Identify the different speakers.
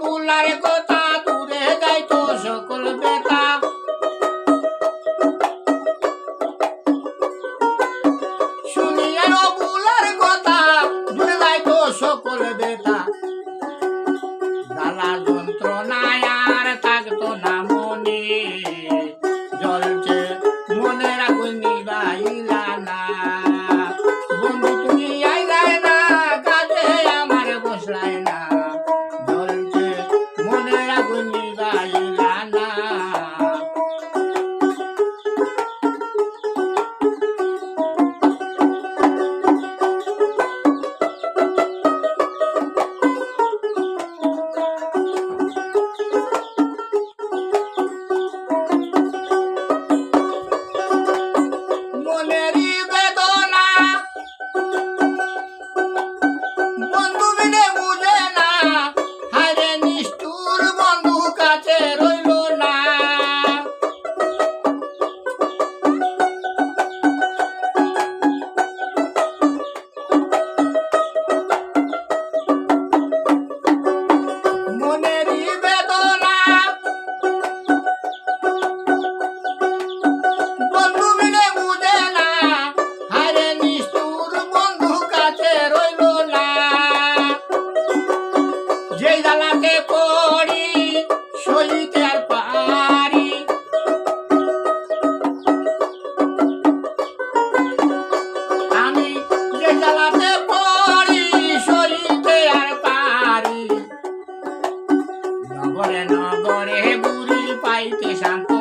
Speaker 1: বুলার কথা দূরে যাইতো সকল বেতা শুনিয়া বুলার কথা দূরে যাইতো সকল বেতা জ্বালা যন্ত্রণায় আর থাকতো না মনে জ্বলছে মনের আগুন নিবাইলা না বন্ধু তুমি আইলাই না কাজে আমার বসলাই না জ্বলছে মনের আগুন নিবাইলা না মনেরই বেদনা বন্ধু বিনে বুঝে না হায়রে নিষ্ঠুর বন্ধু কাছে রইল না মনেরই বেদনা বন্ধু বিনে বুঝে না হায়রে নিষ্ঠুর বন্ধু কাছে রইল না যেই জ্বালাতে পড়ি সইতে আর পারি আমি যে জ্বালাতে পড়ি সইতে আর পারি নগরে নগরে বুড়ি পাইতে শান্তি